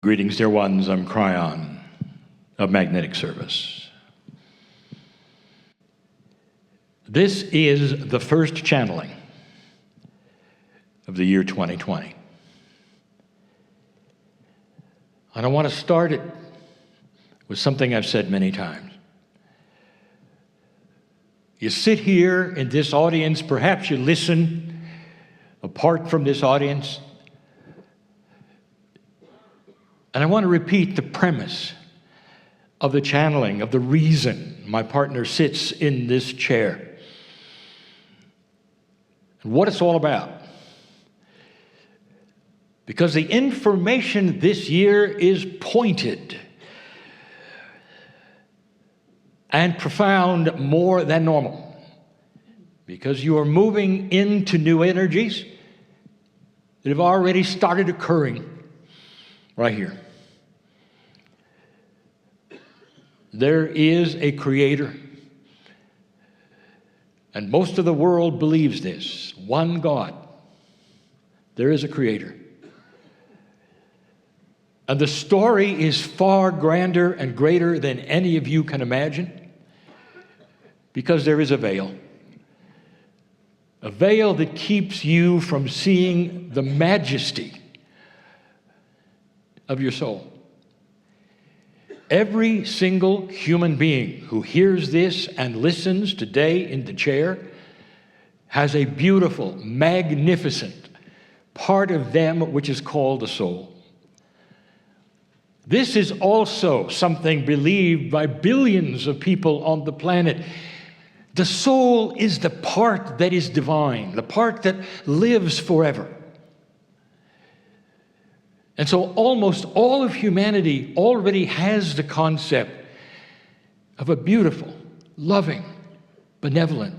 Greetings, dear ones. I'm Kryon of Magnetic Service. This is the first channeling of the year 2020. And I want to start it with something I've said many times. You sit here in this audience, perhaps you listen apart from this audience, and I want to repeat the premise of the channeling, of the reason my partner sits in this chair, and what it's all about. Because the information this year is pointed and profound more than normal. Because you are moving into new energies that have already started occurring right here. There is a creator, and most of the world believes this. One God. There is a creator. And the story is far grander and greater than any of you can imagine, because there is a veil that keeps you from seeing the majesty of your soul. Every single human being who hears this and listens today in the chair has a beautiful, magnificent part of them which is called the soul. This is also something believed by billions of people on the planet. The soul is the part that is divine, the part that lives forever. And so almost all of humanity already has the concept of a beautiful, loving, benevolent,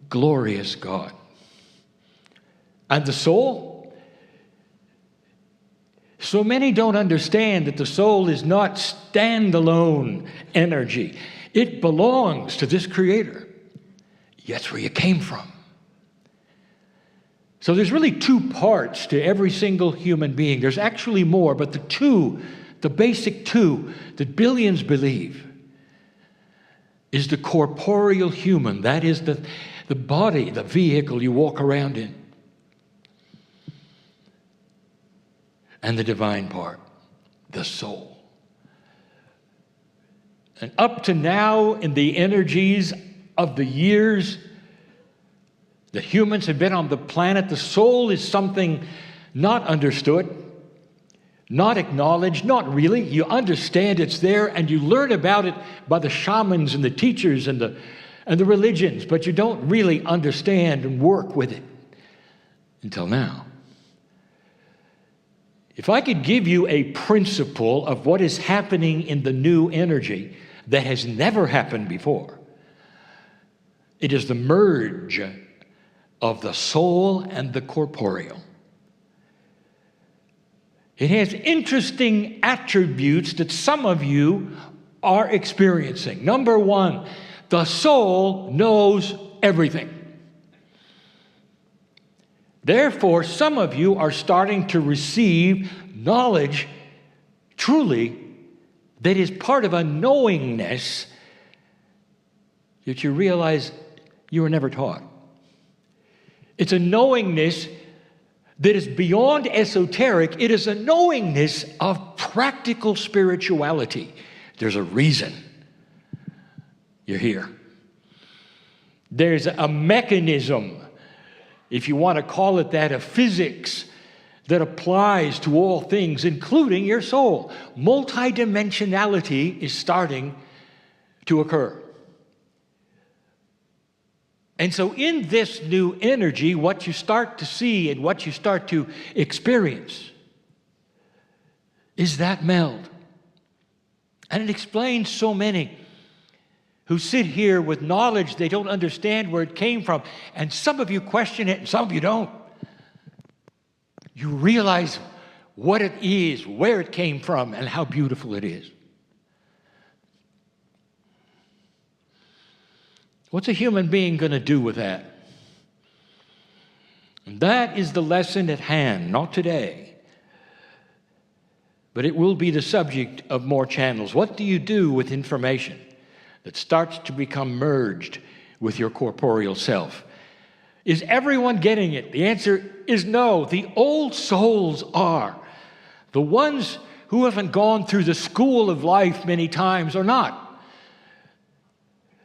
glorious God. And the soul? So many don't understand that the soul is not standalone energy. It belongs to this creator. That's where you came from. So there's really two parts to every single human being. There's actually more, but the basic two that billions believe is the corporeal human. That is the body, the vehicle you walk around in. And the divine part, the soul. And up to now, in the energies of the years that humans have been on the planet, the soul is something not understood, not acknowledged, not really. You understand it's there, and you learn about it by the shamans and the teachers and the religions, but you don't really understand and work with it until now. If I could give you a principle of what is happening in the new energy that has never happened before, it is the merge of the soul and the corporeal. It has interesting attributes that some of you are experiencing. Number one, the soul knows everything. Therefore, some of you are starting to receive knowledge truly that is part of a knowingness that you realize you were never taught. It's a knowingness that is beyond esoteric. It is a knowingness of practical spirituality. There's a reason you're here. There's a mechanism, if you want to call it that, of physics that applies to all things, including your soul. Multidimensionality is starting to occur. And so in this new energy, what you start to see and what you start to experience is that meld. And it explains so many who sit here with knowledge they don't understand where it came from. And some of you question it and some of you don't. You realize what it is, where it came from, and how beautiful it is. What's a human being going to do with that? And that is the lesson at hand, not today. But it will be the subject of more channels. What do you do with information that starts to become merged with your corporeal self? Is everyone getting it? The answer is no. The old souls are. The ones who haven't gone through the school of life many times are not.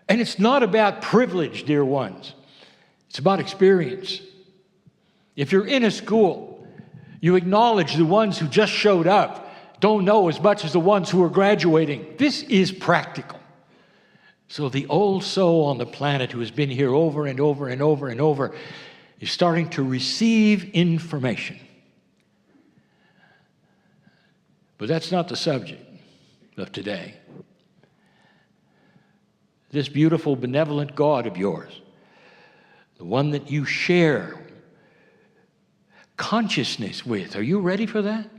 And it's not about privilege, dear ones. It's about experience. If you're in a school, you acknowledge the ones who just showed up don't know as much as the ones who are graduating. This is practical. So the old soul on the planet who has been here over and over and over and over is starting to receive information. But that's not the subject of today. This beautiful, benevolent God of yours, the one that you share consciousness with, are you ready for that?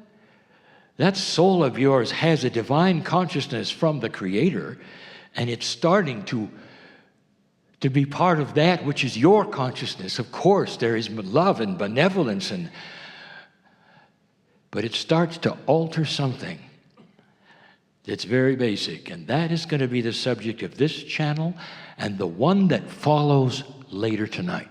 That soul of yours has a divine consciousness from the Creator, and it's starting to be part of that which is your consciousness. Of course, there is love and benevolence, but it starts to alter something that's very basic, and that is going to be the subject of this channel and the one that follows later tonight.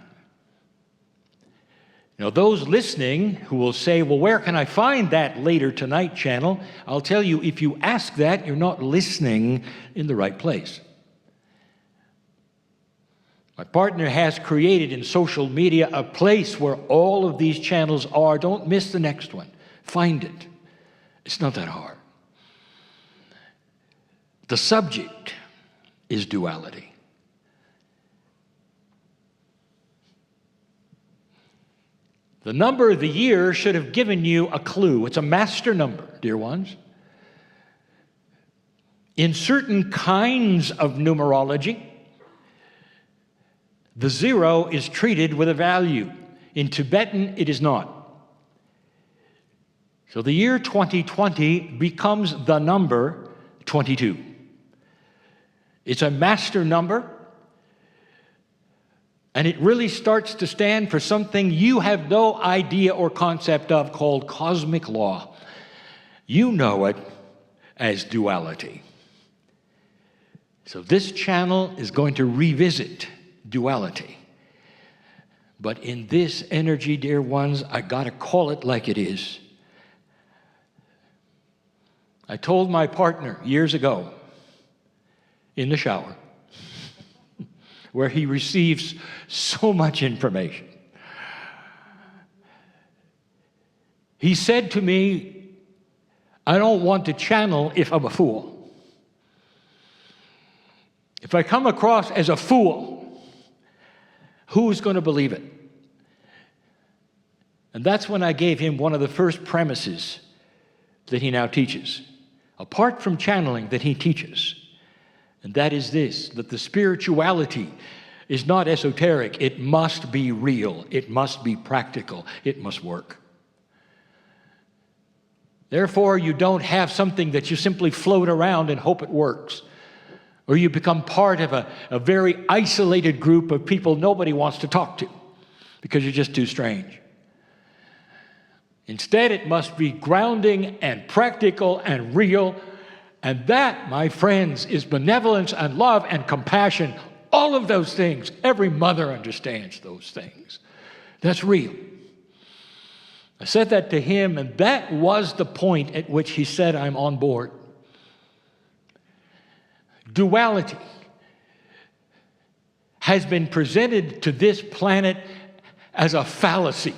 Now, those listening who will say, well, where can I find that later tonight channel? I'll tell you, if you ask that, you're not listening in the right place. My partner has created in social media a place where all of these channels are. Don't miss the next one. Find it. It's not that hard. The subject is duality. The number of the year should have given you a clue. It's a master number, dear ones. In certain kinds of numerology, the 0 is treated with a value. In Tibetan, it is not. So the year 2020 becomes the number 22. It's a master number. And it really starts to stand for something you have no idea or concept of called cosmic law. You know it as duality. So this channel is going to revisit duality. But in this energy, dear ones, I got to call it like it is. I told my partner years ago in the shower, where he receives so much information. He said to me, I don't want to channel if I'm a fool. If I come across as a fool, who's going to believe it? And that's when I gave him one of the first premises that he now teaches, apart from channeling that he teaches. And that is this, that the spirituality is not esoteric. It must be real. It must be practical. It must work. Therefore, you don't have something that you simply float around and hope it works. Or you become part of a very isolated group of people nobody wants to talk to because you're just too strange. Instead, it must be grounding and practical and real. And that, my friends, is benevolence and love and compassion. All of those things. Every mother understands those things. That's real. I said that to him, and that was the point at which he said, I'm on board. Duality has been presented to this planet as a fallacy.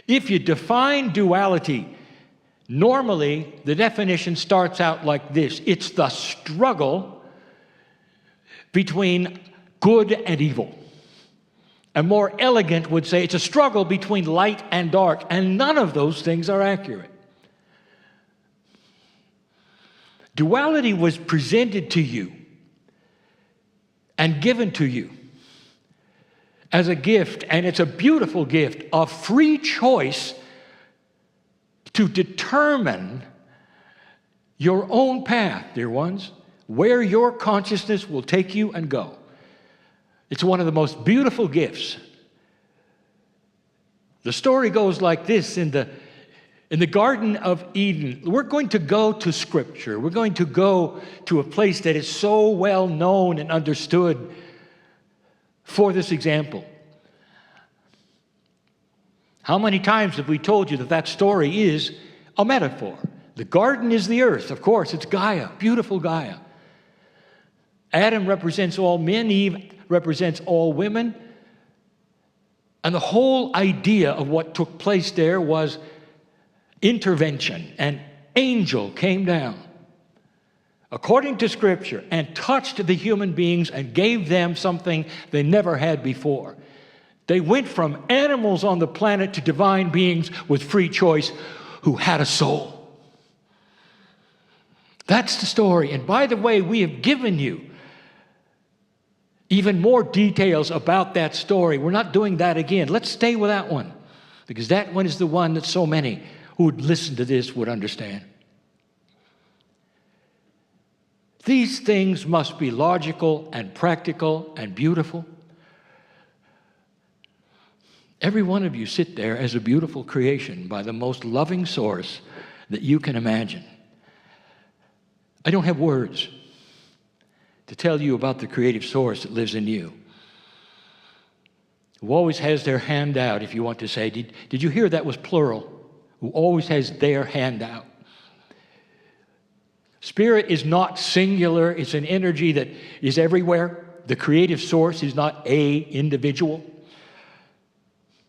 If you define duality, normally, the definition starts out like this. It's the struggle between good and evil. A more elegant would say it's a struggle between light and dark, and none of those things are accurate. Duality was presented to you and given to you as a gift, and it's a beautiful gift of free choice to determine your own path, dear ones, where your consciousness will take you and go. It's one of the most beautiful gifts. The story goes like this in In the Garden of Eden, we're going to go to Scripture. We're going to go to a place that is so well known and understood for this example. How many times have we told you that that story is a metaphor? The garden is the earth, of course. It's Gaia, beautiful Gaia. Adam represents all men, Eve represents all women. And the whole idea of what took place there was intervention. An angel came down, according to Scripture, and touched the human beings and gave them something they never had before. They went from animals on the planet to divine beings with free choice who had a soul. That's the story. And by the way, we have given you even more details about that story. We're not doing that again. Let's stay with that one, because that one is the one that so many who would listen to this would understand. These things must be logical and practical and beautiful. Every one of you sit there as a beautiful creation by the most loving source that you can imagine. I don't have words to tell you about the creative source that lives in you, who always has their hand out, if you want to say. Did you hear that was plural? Who always has their hand out. Spirit is not singular. It's an energy that is everywhere. The creative source is not a individual.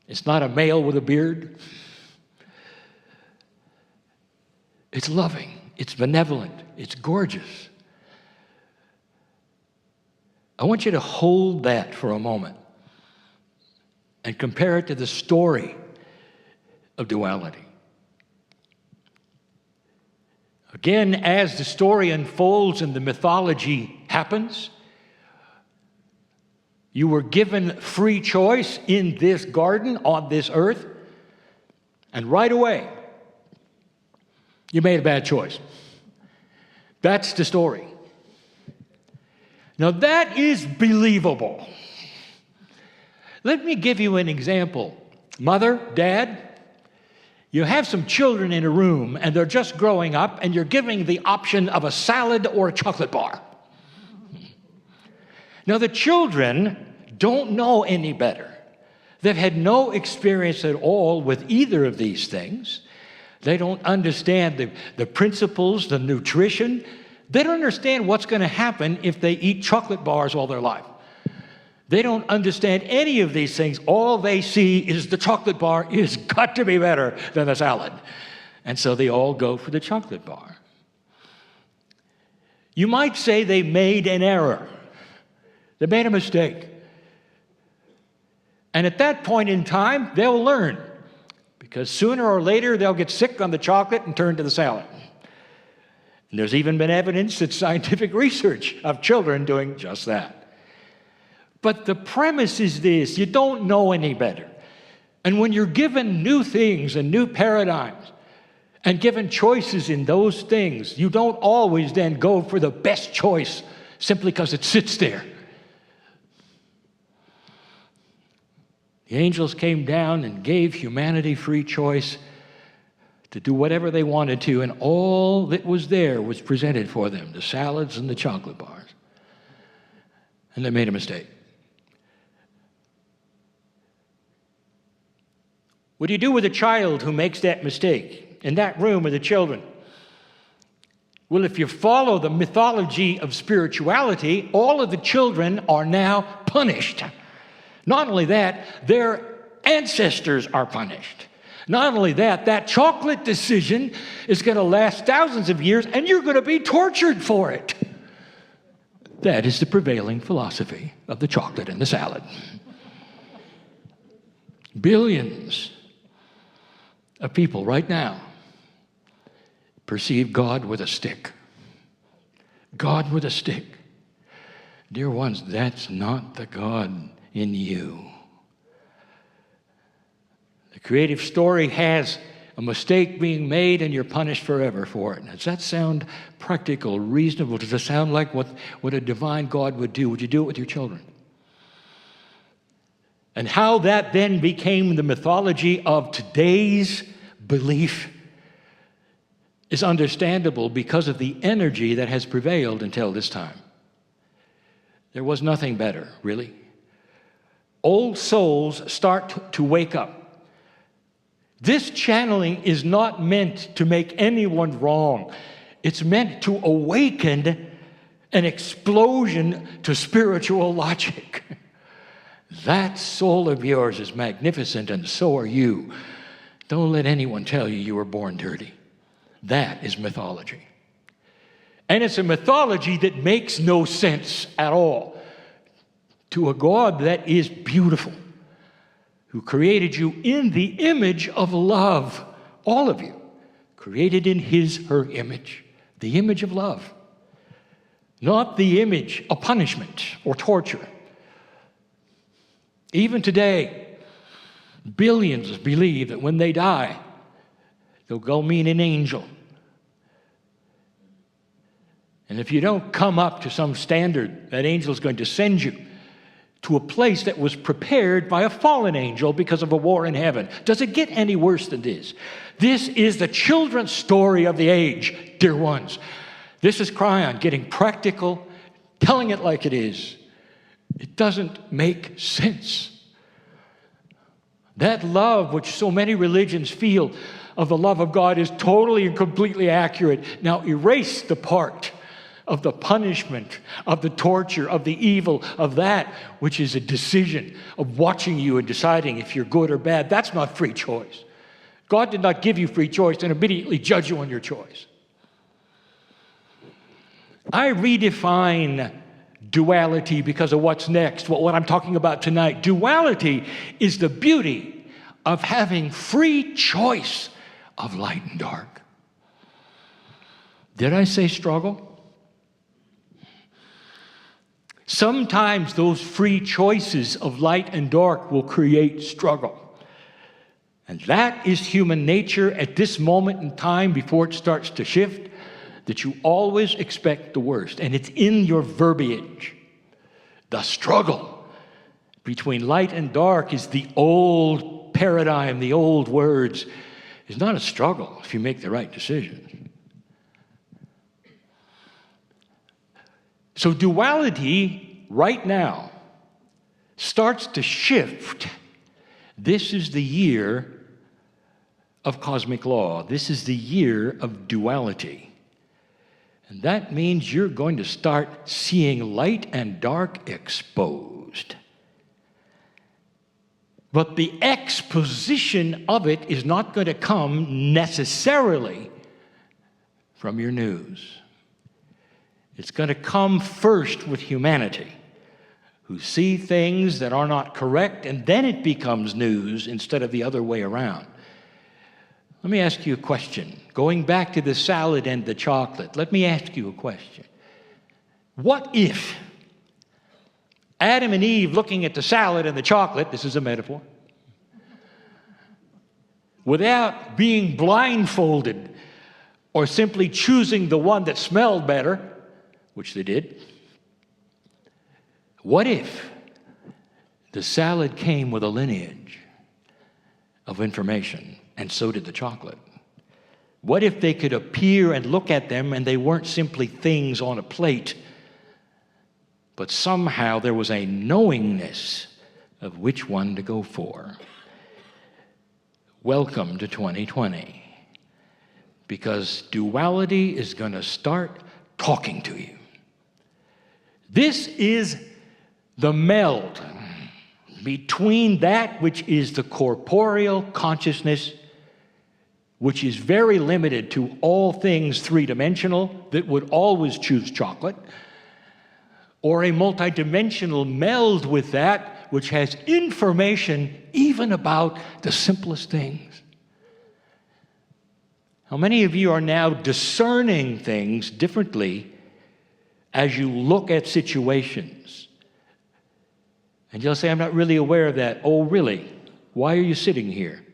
It's not a male with a beard. It's loving. It's benevolent. It's gorgeous. I want you to hold that for a moment and compare it to the story of duality. Again, as the story unfolds and the mythology happens, you were given free choice in this garden on this earth, and right away, you made a bad choice. That's the story. Now, that is believable. Let me give you an example. Mother, dad, you have some children in a room, and they're just growing up, and you're giving the option of a salad or a chocolate bar. Now, the children don't know any better. They've had no experience at all with either of these things. They don't understand the principles, the nutrition. They don't understand what's going to happen if they eat chocolate bars all their life. They don't understand any of these things. All they see is the chocolate bar is got to be better than the salad. And so they all go for the chocolate bar. You might say they made an error. They made a mistake. And at that point in time, they'll learn. Because sooner or later, they'll get sick on the chocolate and turn to the salad. And there's even been evidence that scientific research of children doing just that. But the premise is this: you don't know any better. And when you're given new things and new paradigms and given choices in those things, you don't always then go for the best choice simply because it sits there. The angels came down and gave humanity free choice to do whatever they wanted to, and all that was there was presented for them, the salads and the chocolate bars. And they made a mistake. What do you do with a child who makes that mistake? In that room are the children. Well, if you follow the mythology of spirituality, all of the children are now punished. Not only that, their ancestors are punished. Not only that, that chocolate decision is going to last thousands of years, and you're going to be tortured for it. That is the prevailing philosophy of the chocolate and the salad. Billions of people right now perceive God with a stick. God with a stick. Dear ones, that's not the God in you. The creative story has a mistake being made, and you're punished forever for it. Does that sound practical, reasonable? Does it sound like what a divine God would do? Would you do it with your children? And how that then became the mythology of today's belief is understandable because of the energy that has prevailed until this time. There was nothing better, really. Old souls start to wake up. This channeling is not meant to make anyone wrong. It's meant to awaken an explosion to spiritual logic. That soul of yours is magnificent, and so are you. Don't let anyone tell you you were born dirty. That is mythology. And it's a mythology that makes no sense at all to a God that is beautiful, who created you in the image of love, all of you, created in his, her image, the image of love, not the image of punishment or torture. Even today, billions believe that when they die, they'll go meet an angel. And if you don't come up to some standard, that angel is going to send you to a place that was prepared by a fallen angel because of a war in heaven. Does it get any worse than this? This is the children's story of the age, dear ones. This is Kryon getting practical, telling it like it is. It doesn't make sense. That love which so many religions feel of the love of God is totally and completely accurate. Now erase the part of the punishment, of the torture, of the evil, of that which is a decision of watching you and deciding if you're good or bad. That's not free choice. God did not give you free choice and immediately judge you on your choice. I redefine duality because of what's next, what I'm talking about tonight. Duality is the beauty of having free choice of light and dark. Did I say struggle? Sometimes those free choices of light and dark will create struggle. And that is human nature at this moment in time before it starts to shift, that you always expect the worst. And it's in your verbiage. The struggle between light and dark is the old paradigm, the old words. It's not a struggle if you make the right decision. So duality right now starts to shift. This is the year of cosmic law. This is the year of duality. And that means you're going to start seeing light and dark exposed. But the exposition of it is not going to come necessarily from your news. It's going to come first with humanity, who see things that are not correct, and then it becomes news instead of the other way around. Let me ask you a question. Going back to the salad and the chocolate, let me ask you a question. What if Adam and Eve looking at the salad and the chocolate, this is a metaphor, without being blindfolded or simply choosing the one that smelled better, which they did, what if the salad came with a lineage of information, and so did the chocolate? What if they could appear and look at them and they weren't simply things on a plate, but somehow there was a knowingness of which one to go for? Welcome to 2020, because duality is going to start talking to you. This is the meld between that which is the corporeal consciousness, which is very limited to all things three-dimensional, that would always choose chocolate, or a multidimensional meld with that which has information even about the simplest things. How many of you are now discerning things differently as you look at situations? And you'll say, I'm not really aware of that. Oh, really? Why are you sitting here?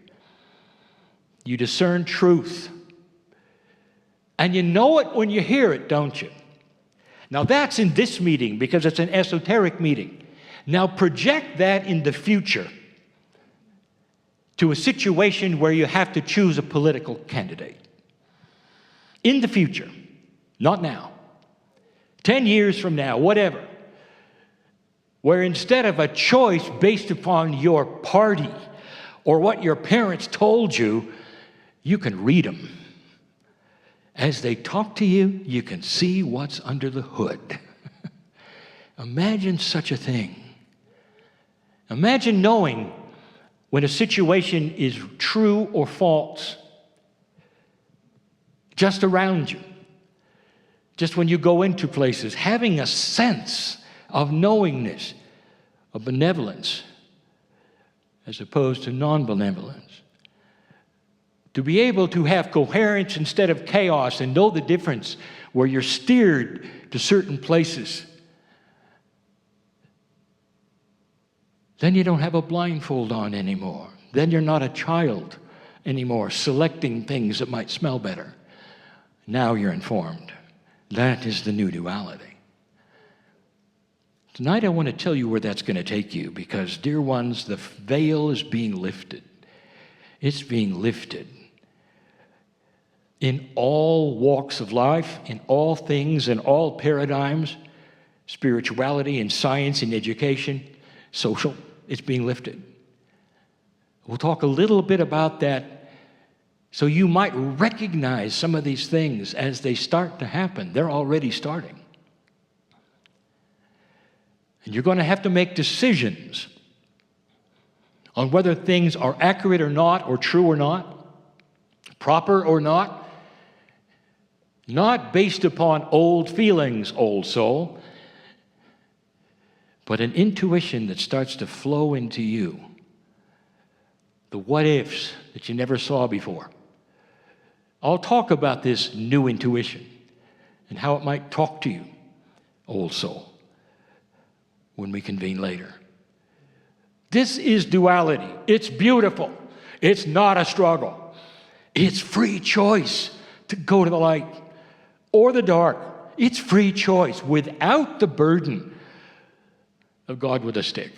You discern truth. And you know it when you hear it, don't you? Now that's in this meeting because it's an esoteric meeting. Now project that in the future to a situation where you have to choose a political candidate. in the future, not now, 10 years from now, whatever, where instead of a choice based upon your party or what your parents told you, you can read them. As they talk to you, you can see what's under the hood. Imagine such a thing. Imagine knowing when a situation is true or false, just around you, just when you go into places, having a sense of knowingness, of benevolence, as opposed to non-benevolence. To be able to have coherence instead of chaos and know the difference where you're steered to certain places. Then you don't have a blindfold on anymore. Then you're not a child anymore, selecting things that might smell better. Now you're informed. That is the new duality. Tonight I want to tell you where that's going to take you because, dear ones, the veil is being lifted. It's being lifted. In all walks of life, in all things, in all paradigms, spirituality and science and education, social, it's being lifted. We'll talk a little bit about that so you might recognize some of these things as they start to happen. They're already starting. And you're going to have to make decisions on whether things are accurate or not, or true or not, proper or not based upon old feelings, old soul, but an intuition that starts to flow into you. The what-ifs that you never saw before. I'll talk about this new intuition and how it might talk to you, old soul, when we convene later. This is duality. It's beautiful. It's not a struggle. It's free choice to go to the light or the dark. It's free choice without the burden of God with a stick.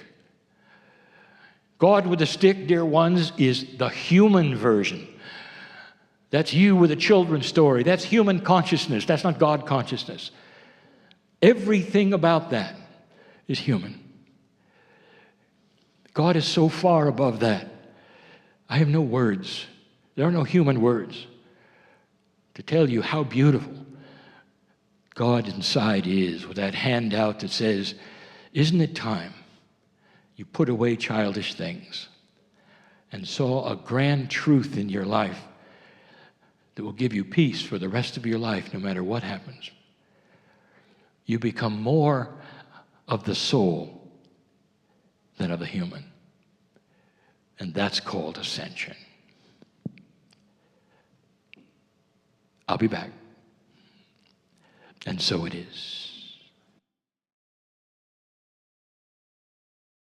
God with a stick, dear ones, is the human version. That's you with a children's story. That's human consciousness. That's not God consciousness. Everything about that is human. God is so far above that. I have no words. There are no human words to tell you how beautiful God inside is, with that handout that says, "Isn't it time you put away childish things and saw a grand truth in your life that will give you peace for the rest of your life no matter what happens?" You become more of the soul than of the human. And that's called ascension. I'll be back. And so it is.